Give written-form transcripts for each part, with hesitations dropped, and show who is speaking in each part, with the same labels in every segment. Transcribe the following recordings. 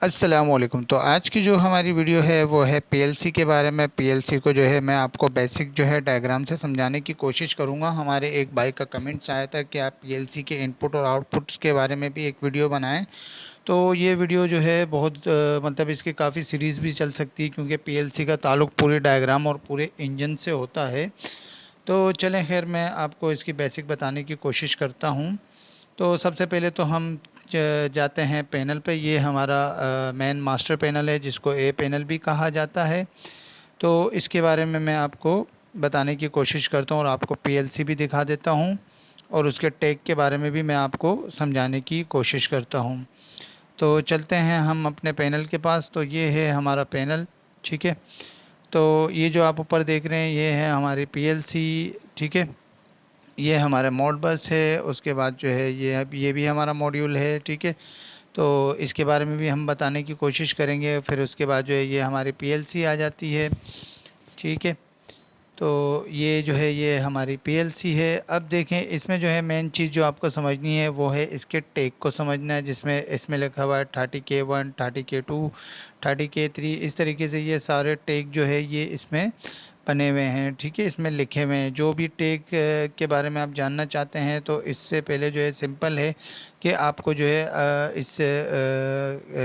Speaker 1: अस्सलामुअलैकुम। तो आज की जो हमारी वीडियो है वो है पीएलसी के बारे में। पीएलसी को जो है मैं आपको बेसिक जो है डायग्राम से समझाने की कोशिश करूंगा। हमारे एक भाई का कमेंट्स आया था कि आप पीएलसी के इनपुट और आउटपुट्स के बारे में भी एक वीडियो बनाएं। तो ये वीडियो जो है बहुत मतलब इसकी काफ़ी सीरीज़ भी चल सकती है, क्योंकि पीएलसी का ताल्लुक पूरे डायग्राम और पूरे इंजन से होता है। तो चलें, खैर मैं आपको इसकी बेसिक बताने की कोशिश करता हूँ। तो सबसे पहले तो हम जाते हैं पैनल पे। ये हमारा मेन मास्टर पैनल है, जिसको ए पैनल भी कहा जाता है। तो इसके बारे में मैं आपको बताने की कोशिश करता हूँ और आपको पीएलसी भी दिखा देता हूँ, और उसके टैग के बारे में भी मैं आपको समझाने की कोशिश करता हूँ। तो चलते हैं हम अपने पैनल के पास। तो ये है हमारा पैनल, ठीक है। तो ये जो आप ऊपर देख रहे हैं ये है हमारी पीएलसी, ठीक है। ये हमारा मोड बस है। उसके बाद जो है ये भी हमारा मॉड्यूल है, ठीक है। तो इसके बारे में भी हम बताने की कोशिश करेंगे। फिर उसके बाद जो है ये हमारी पीएलसी आ जाती है, ठीक है। तो ये जो है ये हमारी पीएलसी है। अब देखें, इसमें जो है मेन चीज़ जो आपको समझनी है वो है इसके टैग को समझना है, जिसमें इसमें लिखा हुआ है 30K1, 30K2, 30K3। इस तरीके से ये सारे टैग जो है ये इसमें बने हुए हैं, ठीक है। इसमें लिखे हुए हैं जो भी टैग के बारे में आप जानना चाहते हैं। तो इससे पहले जो है सिंपल है कि आपको जो है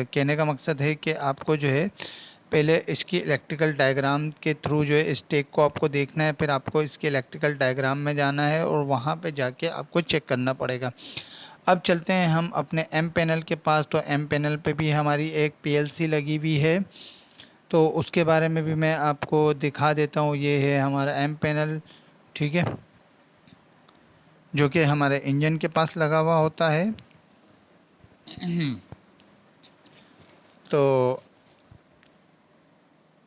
Speaker 1: कहने का मकसद है कि आपको जो है पहले इसकी इलेक्ट्रिकल डायग्राम के थ्रू जो है इस टैग को आपको देखना है। फिर आपको इसके इलेक्ट्रिकल डायग्राम में जाना है और वहाँ पे जाके आपको चेक करना पड़ेगा। अब चलते हैं हम अपने एम पैनल के पास। तो एम पैनल पे भी हमारी एक पीएलसी लगी हुई है। तो उसके बारे में भी मैं आपको दिखा देता हूँ। ये है हमारा एम पैनल, ठीक है, जो कि हमारे इंजन के पास लगा हुआ होता है। तो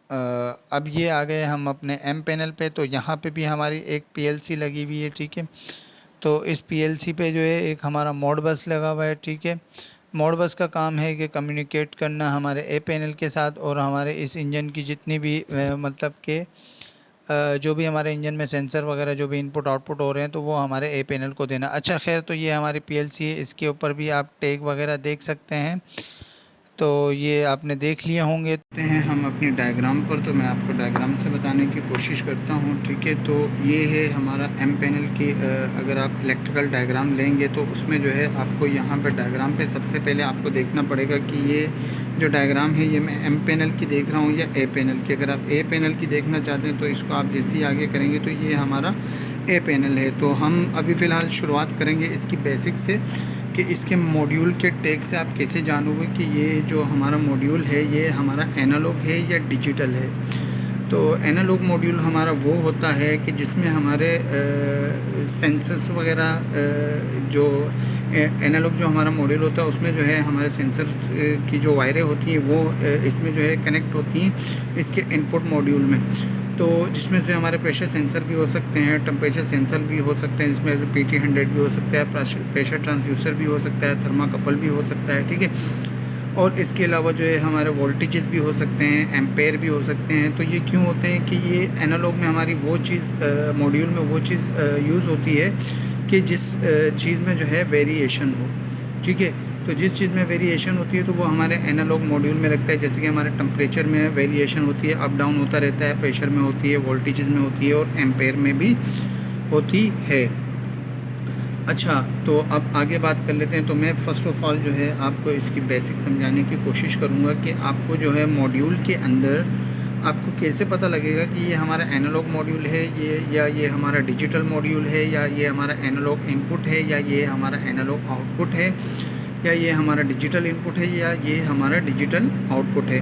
Speaker 1: अब ये आ गए हम अपने एम पैनल पे। तो यहाँ पे भी हमारी एक पीएलसी लगी हुई है, ठीक है। तो इस पीएलसी पे जो है एक हमारा मोड बस लगा हुआ है, ठीक है। मोड बस का काम है कि कम्युनिकेट करना हमारे ए पैनल के साथ, और हमारे इस इंजन की जितनी भी मतलब के जो भी हमारे इंजन में सेंसर वगैरह जो भी इनपुट आउटपुट हो रहे हैं तो वो हमारे ए पैनल को देना। अच्छा, खैर, तो ये हमारी पीएलसी है। इसके ऊपर भी आप टैग वगैरह देख सकते हैं। तो ये आपने देख लिए होंगे। तो हैं हम अपनी डायग्राम पर। तो मैं आपको डायग्राम से बताने की कोशिश करता हूँ, ठीक है। तो ये है हमारा एम पैनल की अगर आप इलेक्ट्रिकल डायग्राम लेंगे तो उसमें जो है आपको यहाँ पे डायग्राम पे सबसे पहले आपको देखना पड़ेगा कि ये जो डायग्राम है ये मैं एम पैनल की देख रहा हूँ या ए पैनल की। अगर आप ए पैनल की देखना चाहते हैं तो इसको आप जैसे ही आगे करेंगे तो ये हमारा ए पैनल है। तो हम अभी फ़िलहाल शुरुआत करेंगे इसकी बेसिक से कि इसके मॉड्यूल के टैग से आप कैसे जानोगे कि ये जो हमारा मॉड्यूल है ये हमारा एनालॉग है या डिजिटल है। तो एनालॉग मॉड्यूल हमारा वो होता है कि जिसमें हमारे सेंसर्स वगैरह जो एनालॉग जो हमारा मॉड्यूल होता है उसमें जो है हमारे सेंसर की जो वायरें होती हैं वो इसमें जो है कनेक्ट होती हैं इसके इनपुट मॉड्यूल में। तो जिसमें से हमारे प्रेशर सेंसर भी हो सकते हैं, टेम्परेचर सेंसर भी हो सकते हैं, जिसमें PT100 भी हो सकता है, प्रेशर ट्रांसड्यूसर भी हो सकता है, थर्माकपल भी हो सकता है, ठीक है। और इसके अलावा जो है हमारे वोल्टेजेस भी हो सकते हैं, एम्पेयर भी हो सकते हैं। तो ये क्यों होते हैं कि ये एनालॉग में हमारी वो चीज़ मॉड्यूल में वो चीज़ यूज़ होती है कि जिस चीज़ में जो है वेरिएशन हो, ठीक है। तो जिस चीज़ में वेरिएशन होती है तो वो हमारे एनालॉग मॉड्यूल में लगता है। जैसे कि हमारे टेम्परेचर में वेरिएशन होती है, अप डाउन होता रहता है, प्रेशर में होती है, वोल्टेजेस में होती है और एम्पेयर में भी होती है। अच्छा, तो अब आगे बात कर लेते हैं। तो मैं फ़र्स्ट ऑफ़ ऑल जो है आपको इसकी बेसिक समझाने की कोशिश करूँगा कि आपको जो है मॉड्यूल के अंदर आपको कैसे पता लगेगा कि ये हमारा एनालॉग मॉड्यूल है ये हमारा डिजिटल मॉड्यूल है, या ये हमारा एनालॉग इनपुट है, या ये हमारा एनालॉग आउटपुट है, या ये हमारा डिजिटल इनपुट है, या ये हमारा डिजिटल आउटपुट है।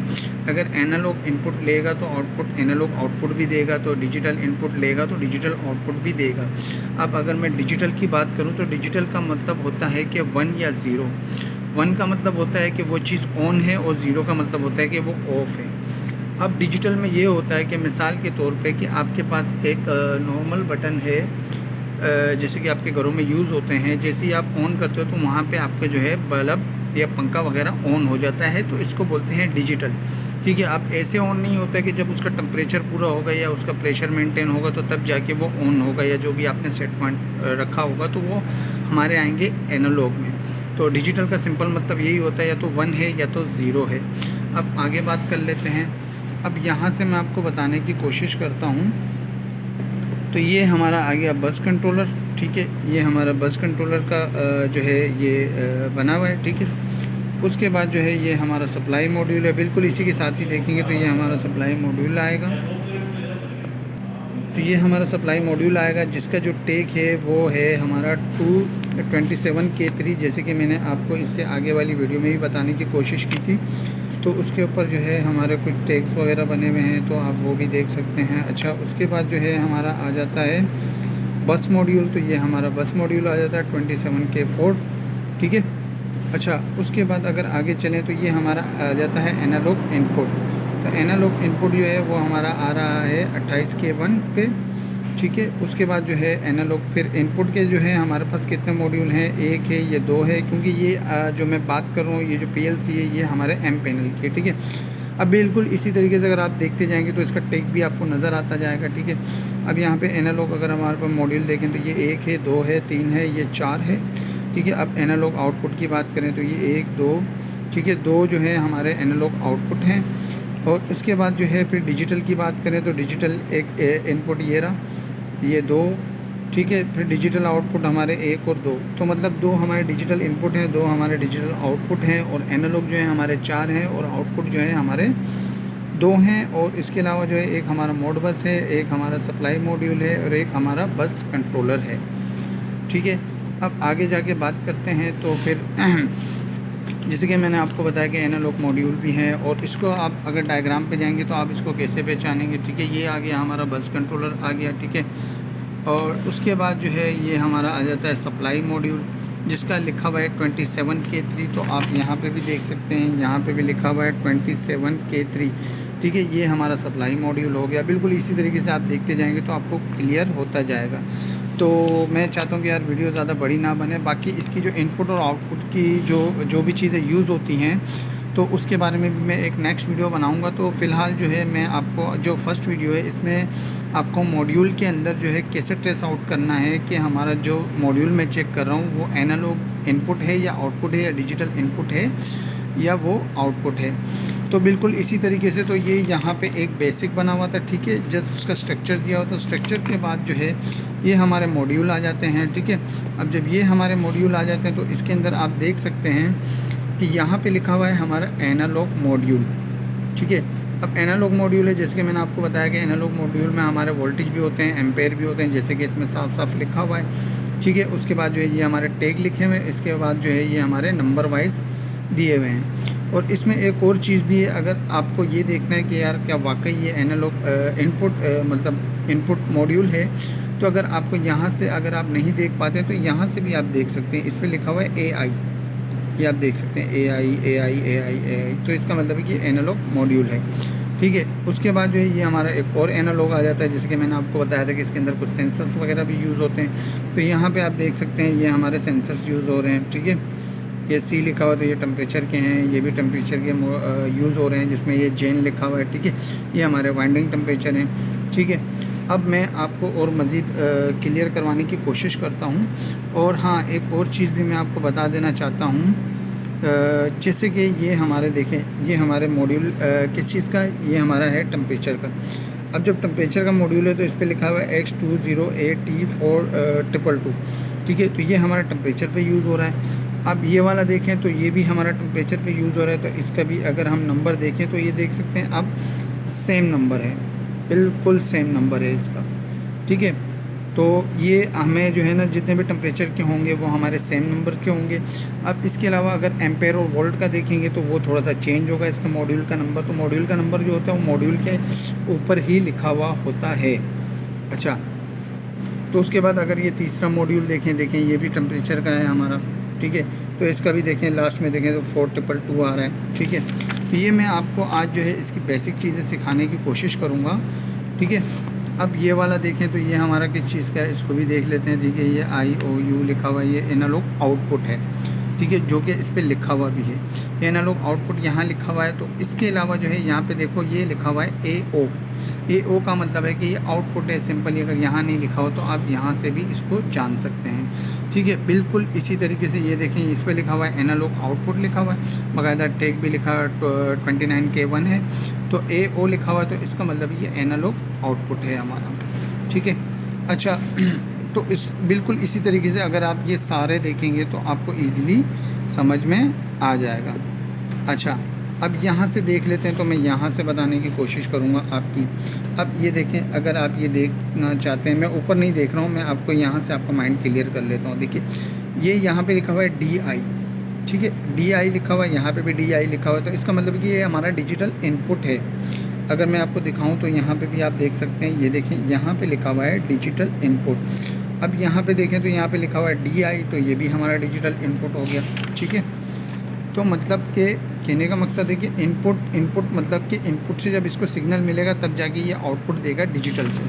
Speaker 1: अगर एनालॉग इनपुट लेगा तो आउटपुट एनालॉग आउटपुट भी देगा, तो डिजिटल इनपुट लेगा तो डिजिटल आउटपुट भी देगा। अब अगर मैं डिजिटल की बात करूं तो डिजिटल का मतलब होता है कि 1 या 0। 1 का मतलब होता है कि वो चीज़ ऑन है और 0 का मतलब होता है कि वो ऑफ़ है। अब डिजिटल में ये होता है कि मिसाल के तौर पे कि आपके पास एक नॉर्मल बटन है, जैसे कि आपके घरों में यूज़ होते हैं। जैसे ही आप ऑन करते हो तो वहाँ पे आपके जो है बल्ब या पंखा वगैरह ऑन हो जाता है, तो इसको बोलते हैं डिजिटल, ठीक है। अब ऐसे ऑन नहीं होता है कि जब उसका टेम्परेचर पूरा होगा या उसका प्रेशर मेंटेन होगा तो तब जाके वो ऑन होगा, या जो भी आपने सेट पॉइंट रखा होगा तो वो हमारे आएंगे एनालॉग में। तो डिजिटल का सिंपल मतलब यही होता है, या तो 1 है या तो 0 है। अब आगे बात कर लेते हैं। अब यहाँ से मैं आपको बताने की कोशिश करता हूँ। तो ये हमारा आ गया बस कंट्रोलर, ठीक है। ये हमारा बस कंट्रोलर का जो है ये बना हुआ है, ठीक है। उसके बाद जो है ये हमारा सप्लाई मॉड्यूल है, बिल्कुल इसी के साथ ही देखेंगे तो ये हमारा सप्लाई मॉड्यूल आएगा। तो ये हमारा सप्लाई मॉड्यूल आएगा जिसका जो टेक है वो है हमारा 227K3, जैसे कि मैंने आपको इससे आगे वाली वीडियो में भी बताने की कोशिश की थी। तो उसके ऊपर जो है हमारे कुछ टेक्स वगैरह बने हुए हैं, तो आप वो भी देख सकते हैं। अच्छा, उसके बाद जो है हमारा आ जाता है बस मॉड्यूल। तो ये हमारा बस मॉड्यूल आ जाता है 27K4, ठीक है। अच्छा, उसके बाद अगर आगे चलें तो ये हमारा आ जाता है एनालॉग इनपुट। तो एनालॉग इनपुट जो है वो हमारा आ रहा है 28K1 पे, ठीक है। उसके बाद जो है एनालॉग फिर इनपुट के जो है हमारे पास कितने मॉड्यूल हैं, 1 है, ये 2 है, क्योंकि ये जो मैं बात कर रहा हूँ ये जो PLC है ये हमारे M पैनल की है, ठीक है। अब बिल्कुल इसी तरीके से अगर आप देखते जाएंगे तो इसका टेक भी आपको नज़र आता जाएगा, ठीक है। अब यहाँ पे एनालॉग अगर हमारे पास मॉड्यूल देखें तो ये 1 है, 2 है, 3 है, ये 4 है, ठीक है। अब एनालॉग आउटपुट की बात करें तो ये 1, 2, ठीक है, 2 जो है हमारे एनालॉग आउटपुट हैं। और उसके बाद जो है फिर डिजिटल की बात करें तो डिजिटल एक इनपुट ये रहा, ये 2, ठीक है। फिर डिजिटल आउटपुट हमारे 1 और 2, तो मतलब 2 हमारे डिजिटल इनपुट हैं, 2 हमारे डिजिटल आउटपुट हैं, और एनालॉग जो है हमारे 4 हैं, और आउटपुट जो है हमारे 2 हैं। और इसके अलावा जो है एक हमारा मोड बस है, एक हमारा सप्लाई मॉड्यूल है, और एक हमारा बस कंट्रोलर है, ठीक है। अब आगे जाके बात करते हैं तो फिर जैसे कि मैंने आपको बताया कि एनालॉग मॉड्यूल भी हैं, और इसको आप अगर डायग्राम पे जाएंगे तो आप इसको कैसे पहचानेंगे, ठीक है। ये आ गया हमारा बस कंट्रोलर आ गया, ठीक है। और उसके बाद जो है ये हमारा आ जाता है सप्लाई मॉड्यूल, जिसका लिखा हुआ है 27K3। तो आप यहाँ पे भी देख सकते हैं, यहाँ पे भी लिखा हुआ है 27K3, ठीक है। ये हमारा सप्लाई मॉड्यूल हो गया। बिल्कुल इसी तरीके से आप देखते जाएंगे तो आपको क्लियर होता जाएगा। तो मैं चाहता हूँ कि यार वीडियो ज़्यादा बड़ी ना बने। बाकी इसकी जो इनपुट और आउटपुट की जो भी चीज़ें यूज़ होती हैं तो उसके बारे में भी मैं एक नेक्स्ट वीडियो बनाऊंगा। तो फ़िलहाल जो है मैं आपको जो फर्स्ट वीडियो है इसमें आपको मॉड्यूल के अंदर जो है कैसे ट्रेस आउट करना है कि हमारा जो मॉड्यूल मैं चेक कर रहा हूँ वो एनालॉग इनपुट है या आउटपुट है, या डिजिटल इनपुट है या वो आउटपुट है। तो बिल्कुल इसी तरीके से तो ये यहाँ पे एक बेसिक बना हुआ था, ठीक है। जब उसका स्ट्रक्चर दिया हुआ, तो स्ट्रक्चर के बाद जो है ये हमारे मॉड्यूल आ जाते हैं, ठीक है। अब जब ये हमारे मॉड्यूल आ जाते हैं तो इसके अंदर आप देख सकते हैं कि यहाँ पे लिखा हुआ है हमारा एनालॉग मॉड्यूल, ठीक है। अब एनालॉग मॉड्यूल है, जैसे कि मैंने आपको बताया कि एनालॉग मॉड्यूल में हमारे वोल्टेज भी होते हैं, एम्पेयर भी होते हैं, जैसे कि इसमें साफ साफ लिखा हुआ है, ठीक है। उसके बाद जो है ये हमारे टैग लिखे हुए हैं, इसके बाद जो है ये हमारे नंबर वाइज दिए हुए हैं। और इसमें एक और चीज़ भी है, अगर आपको ये देखना है कि यार क्या वाकई ये एनालॉग इनपुट मतलब इनपुट मॉड्यूल है, तो अगर आपको यहाँ से अगर आप नहीं देख पाते तो यहाँ से भी आप देख सकते हैं। इस पर लिखा हुआ है AI, ये आप देख सकते हैं AI। तो इसका मतलब है कि एनालॉग मॉड्यूल है, ठीक है। उसके बाद जो है ये हमारा एक और एनालॉग आ जाता है, जैसे कि मैंने आपको बताया था कि इसके अंदर कुछ सेंसर्स वगैरह भी यूज़ होते हैं। तो यहाँ पे आप देख सकते हैं ये हमारे सेंसर्स यूज़ हो रहे हैं, ठीक है। ये C लिखा हुआ तो ये टेम्परेचर के हैं, ये भी टेम्परेचर के यूज़ हो रहे हैं, जिसमें ये जेन लिखा हुआ है, ठीक है। ये हमारे वाइंडिंग टेम्परेचर हैं, ठीक है। अब मैं आपको और मज़ीद क्लियर करवाने की कोशिश करता हूँ। और हाँ, एक और चीज़ भी मैं आपको बता देना चाहता हूँ, जैसे कि ये हमारे देखें, ये हमारे मॉड्यूल किस चीज़ का, ये हमारा है टेम्परेचर का। अब जब टेम्परेचर का मॉड्यूल है तो इस पर लिखा हुआ है X20AT422, ठीक है। तो ये हमारा टेम्परेचर पे यूज़ हो रहा है। अब ये वाला देखें तो ये भी हमारा टेम्परेचर पे यूज़ हो रहा है। तो इसका भी अगर हम नंबर देखें तो ये देख सकते हैं, अब सेम नंबर है, बिल्कुल सेम नंबर है इसका, ठीक है। तो ये हमें जो है ना जितने भी टेम्परेचर के होंगे वो हमारे सेम नंबर के होंगे। अब इसके अलावा अगर एम्पेयर और वोल्ट का देखेंगे तो वो थोड़ा सा चेंज होगा इसका मॉड्यूल का नंबर। तो मॉड्यूल का नंबर जो होता है वो मॉड्यूल के ऊपर ही लिखा हुआ होता है। अच्छा, तो उसके बाद अगर ये तीसरा मॉड्यूल देखें ये भी टेम्परेचर का है हमारा, ठीक है। तो इसका भी देखें, लास्ट में देखें तो 4222 आ रहा है, ठीक है। तो ये मैं आपको आज जो है इसकी बेसिक चीज़ें सिखाने की कोशिश करूँगा, ठीक है। अब ये वाला देखें तो ये हमारा किस चीज़ का है, इसको भी देख लेते हैं। देखिए ये IOU लिखा हुआ है, ये एनालॉग आउटपुट है, ठीक है, जो कि इस पे लिखा हुआ भी है। ये एनालॉग आउटपुट यहाँ लिखा हुआ है। तो इसके अलावा जो है यहाँ पे देखो ये लिखा हुआ है AO। AO का मतलब है कि ये आउटपुट है। सिंपली अगर यहाँ नहीं लिखा हो तो आप यहाँ से भी इसको जान सकते हैं। ठीक है, बिल्कुल इसी तरीके से ये देखें इस पर लिखा हुआ है एनालॉग आउटपुट लिखा हुआ है, बाकायदा टैग भी लिखा है 29K1 है। तो AO लिखा हुआ है तो इसका मतलब ये एनालॉग आउटपुट है हमारा। ठीक है, अच्छा तो इस बिल्कुल इसी तरीके से अगर आप ये सारे देखेंगे तो आपको ईज़िली समझ में आ जाएगा। अच्छा, अब यहाँ से देख लेते हैं। तो मैं यहाँ से बताने की कोशिश करूँगा आपकी। अब ये देखें, अगर आप ये देखना चाहते हैं, मैं ऊपर नहीं देख रहा हूँ, मैं आपको यहाँ से आपका माइंड क्लियर कर लेता हूँ। देखिए ये यहाँ पे लिखा हुआ है DI। ठीक है, DI लिखा हुआ है, यहाँ पे भी DI लिखा हुआ है। तो इसका मतलब कि ये हमारा डिजिटल इनपुट है। अगर मैं आपको दिखाऊं तो यहाँ पे भी आप देख सकते हैं, ये देखें यहाँ पे लिखा हुआ है डिजिटल इनपुट। अब यहाँ पे देखें तो यहाँ पे लिखा हुआ है DI, तो ये भी हमारा डिजिटल इनपुट हो गया। ठीक है, तो मतलब कि कहने का मकसद है कि इनपुट मतलब कि इनपुट से जब इसको सिग्नल मिलेगा तब जाके ये आउटपुट देगा डिजिटल से।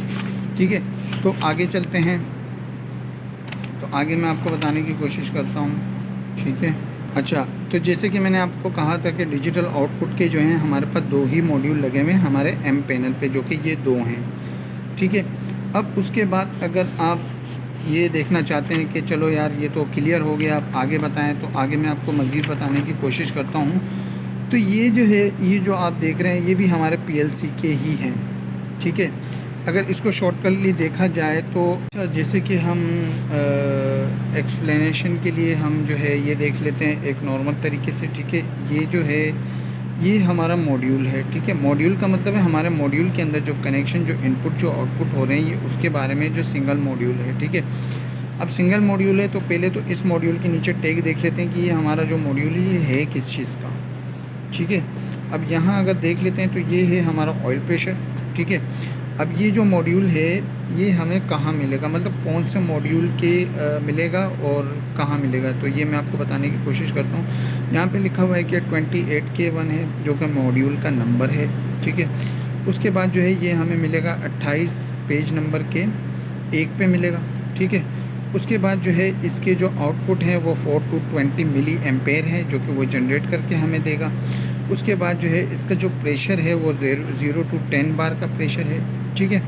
Speaker 1: ठीक है, तो आगे चलते हैं। तो आगे मैं आपको बताने की कोशिश करता हूँ। ठीक है, अच्छा तो जैसे कि मैंने आपको कहा था कि डिजिटल आउटपुट के जो हैं हमारे पास 2 ही मॉड्यूल लगे हुए हैं हमारे M पैनल पे, जो कि ये 2 हैं। ठीक है, अब उसके बाद अगर आप ये देखना चाहते हैं कि चलो यार ये तो क्लियर हो गया, आप आगे बताएं, तो आगे मैं आपको मज़ीद बताने की कोशिश करता हूँ। तो ये जो है, ये जो आप देख रहे हैं ये भी हमारे PLC के ही हैं। ठीक है, अगर इसको शॉर्टकटली देखा जाए तो जैसे कि हम एक्सप्लेनेशन के लिए हम जो है ये देख लेते हैं एक नॉर्मल तरीके से। ठीक है, ये जो है ये हमारा मॉड्यूल है। ठीक है, मॉड्यूल का मतलब है हमारे मॉड्यूल के अंदर जो कनेक्शन, जो इनपुट, जो आउटपुट हो रहे हैं, ये उसके बारे में जो सिंगल मॉड्यूल है। ठीक है, अब सिंगल मॉड्यूल है तो पहले तो इस मॉड्यूल के नीचे टैग देख लेते हैं कि ये हमारा जो मॉड्यूल है ये है किस चीज़ का। ठीक है, अब यहाँ अगर देख लेते हैं तो ये है हमारा ऑयल प्रेशर। ठीक है, अब ये जो मॉड्यूल है ये हमें कहाँ मिलेगा, मतलब कौन से मॉड्यूल के मिलेगा और कहाँ मिलेगा, तो ये मैं आपको बताने की कोशिश करता हूँ। यहाँ पे लिखा हुआ है कि 28K1 है, जो कि मॉड्यूल का नंबर है। ठीक है, उसके बाद जो है ये हमें मिलेगा 28 पेज नंबर के 1 पे मिलेगा। ठीक है, उसके बाद जो है इसके जो आउटपुट हैं वो 4 to 20 मिली एम्पेयर है, जो कि वो जनरेट करके हमें देगा। उसके बाद जो है इसका जो प्रेशर है वो 0 to 10 बार का प्रेशर है। ठीक है,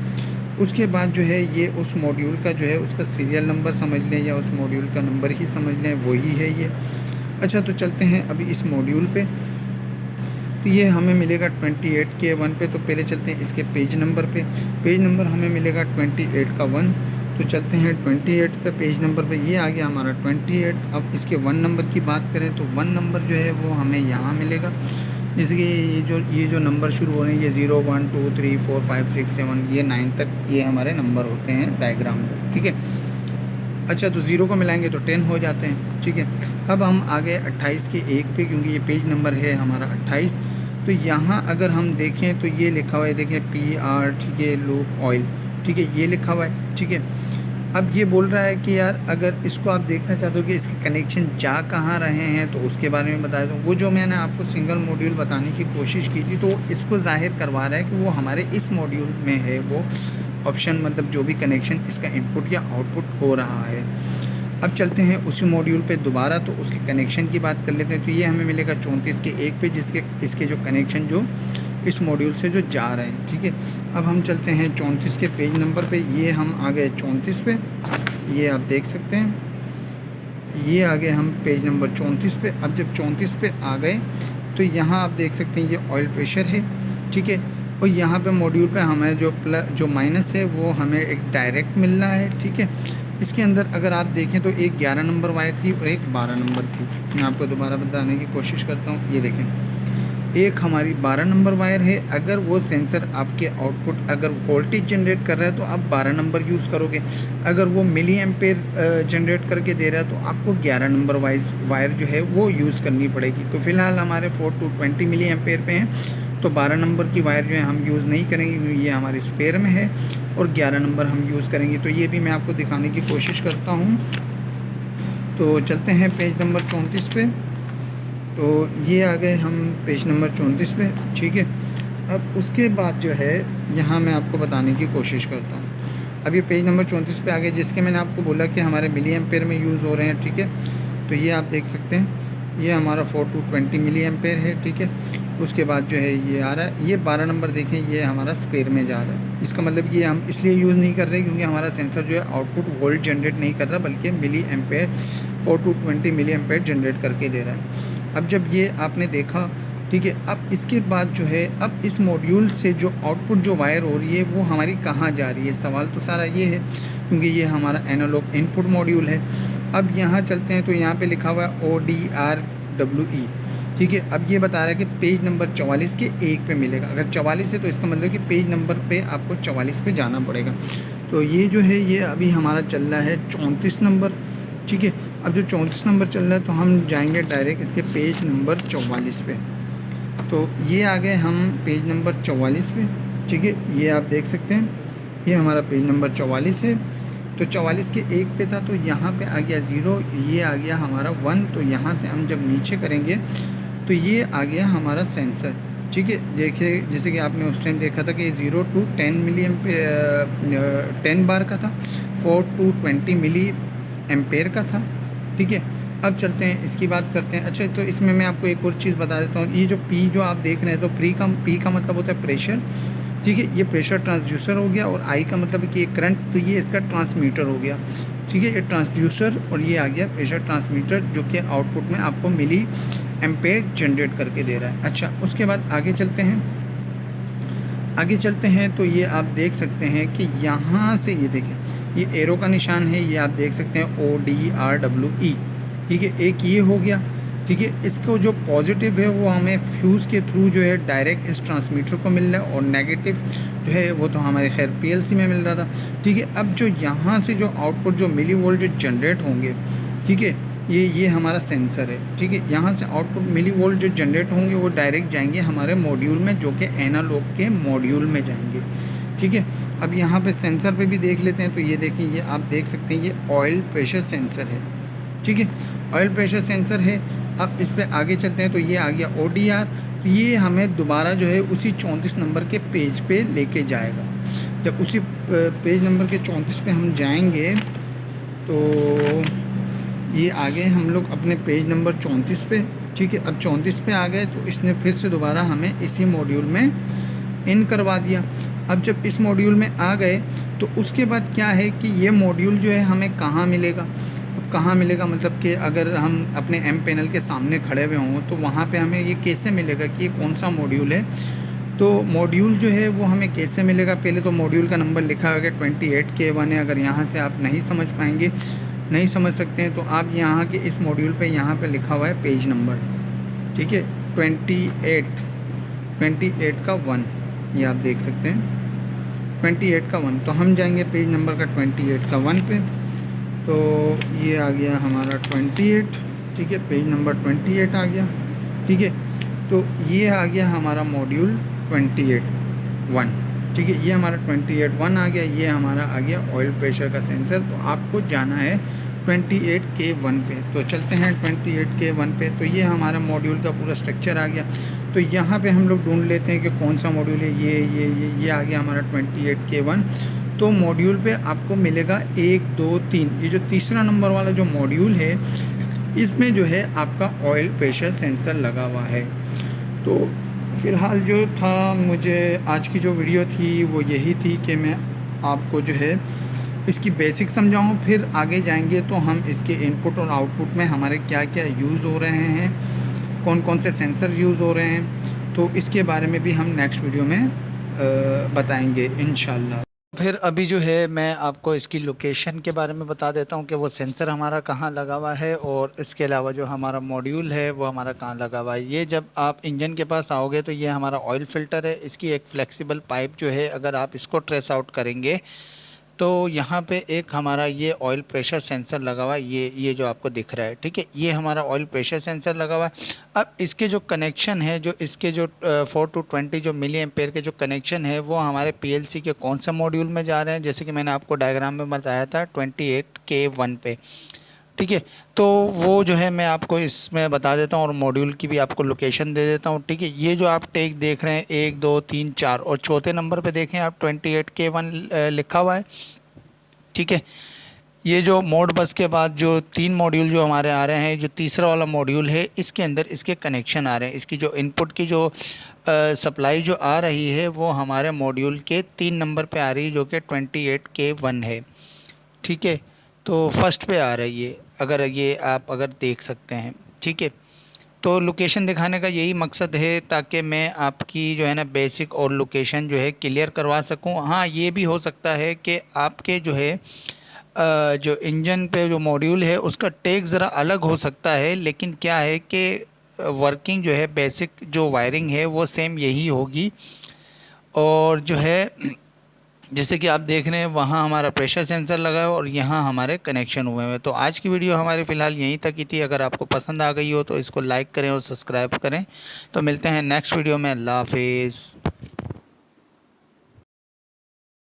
Speaker 1: उसके बाद जो है ये उस मॉड्यूल का जो है उसका सीरियल नंबर समझ लें या उस मॉड्यूल का नंबर ही समझ लें, वही है ये। अच्छा, तो चलते हैं अभी इस मॉड्यूल पे। तो ये हमें मिलेगा 28K1 पे। तो पहले चलते हैं इसके पेज नंबर पे। पेज नंबर हमें मिलेगा 28 का 1। तो चलते हैं 28 पे, पेज नंबर पे ये आ गया हमारा 28। अब इसके 1 नंबर की बात करें तो 1 नंबर जो है वो हमें यहाँ मिलेगा। जैसे कि ये जो नंबर शुरू हो रहे हैं ये 0 1 2 3 4 5 6 7 ये 9 तक ये हमारे नंबर होते हैं डायग्राम में। ठीक है, अच्छा तो 0 को मिलाएंगे तो 10 हो जाते हैं। ठीक है, अब हम आ गए 28 के 1 पे, क्योंकि ये पेज नंबर है हमारा 28। तो यहाँ अगर हम देखें तो ये लिखा हुआ है, देखें PR। ठीक है, लूप ऑयल। ठीक है, ये लिखा हुआ है। ठीक है, अब ये बोल रहा है कि यार अगर इसको आप देखना चाहते हो कि इसके कनेक्शन जा कहाँ रहे हैं तो उसके बारे में बता दूँ। वो जो मैंने आपको सिंगल मॉड्यूल बताने की कोशिश की थी तो इसको ज़ाहिर करवा रहा है कि वो हमारे इस मॉड्यूल में है, वो ऑप्शन मतलब जो भी कनेक्शन इसका इनपुट या आउटपुट हो रहा है। अब चलते हैं उसी मॉड्यूल पे दोबारा, तो उसके कनेक्शन की बात कर लेते हैं। तो ये हमें मिलेगा 34 के 1 पे, जिसके इसके जो कनेक्शन जो इस मॉड्यूल से जो जा रहे हैं। ठीक है, अब हम चलते हैं 34 के पेज नंबर पे। ये हम आ गए 34 पे, ये आप देख सकते हैं, ये आ गए हम पेज नंबर 34 पे। अब जब 34 पे आ गए तो यहाँ आप देख सकते हैं ये ऑयल प्रेशर है। ठीक है, और यहाँ पे मॉड्यूल पे हमें जो माइनस है वो हमें एक डायरेक्ट मिल रहा है। ठीक है, इसके अंदर अगर आप देखें तो एक 11 नंबर वायर थी और एक 12 नंबर थी। मैं आपको दोबारा बताने की कोशिश करता हूँ। ये देखें, एक हमारी 12 नंबर वायर है। अगर वो सेंसर आपके आउटपुट अगर वोल्टेज जनरेट कर रहा है तो आप 12 नंबर यूज़ करोगे। अगर वो मिली एम्पेयर जनरेट करके दे रहा है तो आपको 11 नंबर वायर जो है वो यूज़ करनी पड़ेगी। तो फ़िलहाल हमारे 4 to 20 मिली एम्पेयर पे हैं, तो 12 नंबर की वायर जो है हम यूज़ नहीं करेंगे क्योंकि ये हमारे स्पेयर में है, और 11 नंबर हम यूज़ करेंगे। तो ये भी मैं आपको दिखाने की कोशिश करता हूँ। तो चलते हैं पेज नंबर 34 पे। तो ये आ गए हम पेज नंबर 34 पे। ठीक है, अब उसके बाद जो है यहाँ मैं आपको बताने की कोशिश करता हूँ। अब ये पेज नंबर 34 पे आ गए, जिसके मैंने आपको बोला कि हमारे मिली एम्पेयर में यूज़ हो रहे हैं। ठीक है, तो ये आप देख सकते हैं, ये हमारा 4220 मिली एम्पेयर है, ठीक है। उसके बाद जो है ये आ रहा है, ये 12 नंबर देखें, ये हमारा स्पेयर में जा रहा है। इसका मतलब ये हम इसलिए यूज़ नहीं कर रहे क्योंकि हमारा सेंसर जो है आउटपुट वोल्ट जनरेट नहीं कर रहा, बल्कि milliampere 4220 milliampere generate करके दे रहा है। अब जब ये आपने देखा, ठीक है, अब इसके बाद जो है, अब इस मॉड्यूल से जो आउटपुट जो वायर हो रही है वो हमारी कहाँ जा रही है, सवाल तो सारा ये है, क्योंकि ये हमारा एनालॉग इनपुट मॉड्यूल है। अब यहाँ चलते हैं तो यहाँ पे लिखा हुआ है ODRWE, ठीक है। अब ये बता रहा है कि पेज नंबर 44 के 1 पे मिलेगा। अगर 44 है तो इसका मतलब कि पेज नंबर पे आपको 44 पे जाना पड़ेगा। तो ये जो है ये अभी हमारा चल रहा है 34 नंबर, ठीक है। अब जो 34 नंबर चल रहा है तो हम जाएंगे डायरेक्ट इसके पेज नंबर 44 पे। तो ये आ गए हम पेज नंबर 44 पे, ठीक है। ये आप देख सकते हैं, ये हमारा पेज नंबर 44 है। तो 44 के 1 पे था, तो यहाँ पे आ गया 0, ये आ गया हमारा 1। तो यहाँ से हम जब नीचे करेंगे तो ये आ गया हमारा सेंसर, ठीक है। देखिए जैसे कि आपने उस टाइम देखा था कि 0 to 10 मिली 10 बार का था, 4 to 20 मिली एम्पेयर का था, ठीक है। अब चलते हैं इसकी बात करते हैं। अच्छा, तो इसमें मैं आपको एक और चीज़ बता देता हूँ। ये जो P जो आप देख रहे हैं, तो P का मतलब होता है प्रेशर, ठीक है। ये प्रेशर ट्रांसड्यूसर हो गया, और I का मतलब है कि ये करंट, तो ये इसका ट्रांसमीटर हो गया, ठीक है। ये ट्रांसड्यूसर, और ये आ गया प्रेशर ट्रांसमीटर, जो कि आउटपुट में आपको मिली एम्पेयर जनरेट करके दे रहा है। अच्छा, उसके बाद आगे चलते हैं। आगे चलते हैं तो ये आप देख सकते हैं कि यहाँ से ये देखें, ये एरो का निशान है, ये आप देख सकते हैं ODRWE, ठीक है। एक ये हो गया, ठीक है। इसको जो पॉजिटिव है वो हमें फ्यूज़ के थ्रू जो है डायरेक्ट इस ट्रांसमीटर को मिल रहा है, और नेगेटिव जो है वो तो हमारे खैर PLC में मिल रहा था, ठीक है। अब जो यहाँ से जो आउटपुट जो मिली वोल्ट जो जनरेट होंगे, ठीक है, ये हमारा सेंसर है, ठीक है। यहाँ से आउटपुट मिली वोल्ट जो जनरेट होंगे वो डायरेक्ट जाएंगे हमारे मॉड्यूल में, जो कि एनालॉग के मॉड्यूल में जाएंगे, ठीक है। अब यहाँ पे सेंसर पे भी देख लेते हैं। तो ये देखिए, ये आप देख सकते हैं, ये ऑयल प्रेशर सेंसर है, ठीक है। ऑयल प्रेशर सेंसर है। अब इस पर आगे चलते हैं। तो ये आ गया ODR। तो ये हमें दोबारा जो है उसी 34 नंबर के पेज पे लेके जाएगा। जब उसी पेज नंबर के 34 पे हम जाएंगे तो ये आगे हम लोग अपने पेज नंबर 34 पे, ठीक है। अब 34 पे आ गए तो इसने फिर से दोबारा हमें इसी मॉड्यूल में इन करवा दिया। अब जब इस मॉड्यूल में आ गए तो उसके बाद क्या है कि ये मॉड्यूल जो है हमें कहाँ मिलेगा। अब कहाँ मिलेगा मतलब कि अगर हम अपने एम पैनल के सामने खड़े हुए हों तो वहाँ पे हमें ये कैसे मिलेगा कि ये कौन सा मॉड्यूल है। तो मॉड्यूल जो है वो हमें कैसे मिलेगा, पहले तो मॉड्यूल का नंबर लिखा होगा 28K1 है। अगर यहाँ से आप नहीं समझ पाएंगे, नहीं समझ सकते हैं, तो आप यहाँ के इस मॉड्यूल पे यहाँ पे लिखा हुआ है पेज नंबर, ठीक है, 28 का 1, ये आप देख सकते हैं 28 का 1। तो हम जाएंगे पेज नंबर का 28 का 1 पे। तो ये आ गया हमारा 28, ठीक है, पेज नंबर 28 आ गया, ठीक है। तो ये आ गया हमारा मॉड्यूल 28.1, ठीक है। ये हमारा 28.1 आ गया। ये हमारा आ गया ऑयल प्रेशर का सेंसर। तो आपको जाना है 28K1 पे। तो चलते हैं 28K1 पे। तो ये हमारा मॉड्यूल का पूरा स्ट्रक्चर आ गया। तो यहाँ पे हम लोग ढूंढ लेते हैं कि कौन सा मॉड्यूल है। ये आ गया हमारा 28K1। तो मॉड्यूल पे आपको मिलेगा 1 2 3, ये जो तीसरा नंबर वाला जो मॉड्यूल है इसमें जो है आपका ऑयल प्रेशर सेंसर लगा हुआ है। तो फ़िलहाल जो था, मुझे आज की जो वीडियो थी वो यही थी कि मैं आपको जो है इसकी बेसिक समझाऊं, फिर आगे जाएंगे तो हम इसके इनपुट और आउटपुट में हमारे क्या क्या यूज़ हो रहे हैं, कौन कौन से सेंसर यूज़ हो रहे हैं, तो इसके बारे में भी हम नेक्स्ट वीडियो में बताएंगे इंशाल्लाह। फिर अभी जो है मैं आपको इसकी लोकेशन के बारे में बता देता हूँ कि वो सेंसर हमारा कहाँ लगा हुआ है, और इसके अलावा जो हमारा मॉड्यूल है वो हमारा कहाँ लगा हुआ है। ये जब आप इंजन के पास आओगे तो ये हमारा ऑयल फ़िल्टर है। इसकी एक फ्लेक्सिबल पाइप जो है, अगर आप इसको ट्रेस आउट करेंगे तो यहाँ पे एक हमारा ये ऑयल प्रेशर सेंसर लगा हुआ है। ये जो आपको दिख रहा है, ठीक है, ये हमारा ऑयल प्रेशर सेंसर लगा हुआ है। अब इसके जो कनेक्शन है, जो इसके जो 4 to 20 जो मिली एम्पेयर के जो कनेक्शन है वो हमारे PLC के कौन सा मॉड्यूल में जा रहे हैं, जैसे कि मैंने आपको डायग्राम में बताया था 28K1 पे, ठीक है। तो वो जो है मैं आपको इसमें बता देता हूँ, और मॉड्यूल की भी आपको लोकेशन दे देता हूँ, ठीक है। ये जो आप टेक देख रहे हैं 1 2 3 4, और चौथे नंबर पे देखें आप 28K1 लिखा हुआ है, ठीक है। ये जो मोड बस के बाद जो 3 मॉड्यूल जो हमारे आ रहे हैं, जो तीसरा वाला मॉड्यूल है इसके अंदर इसके कनेक्शन आ रहे हैं। इसकी जो इनपुट की जो सप्लाई जो आ रही है वो हमारे मॉड्यूल के 3 नंबर पे आ रही है, जो कि 28K1 है। ठीक है, तो फर्स्ट पे आ रही है, अगर ये आप अगर देख सकते हैं। ठीक है, तो लोकेशन दिखाने का यही मकसद है ताकि मैं आपकी जो है ना बेसिक और लोकेशन जो है क्लियर करवा सकूं। हाँ, ये भी हो सकता है कि आपके जो है जो इंजन पे जो मॉड्यूल है उसका टेक ज़रा अलग हो सकता है, लेकिन क्या है कि वर्किंग जो है बेसिक जो वायरिंग है वो सेम यही होगी। और जो है जैसे कि आप देख रहे हैं वहाँ हमारा प्रेशर सेंसर लगा है और यहाँ हमारे कनेक्शन हुए हैं। तो आज की वीडियो हमारी फ़िलहाल यहीं तक ही थी। अगर आपको पसंद आ गई हो तो इसको लाइक करें और सब्सक्राइब करें। तो मिलते हैं नेक्स्ट वीडियो में। अल्लाह हाफिज़।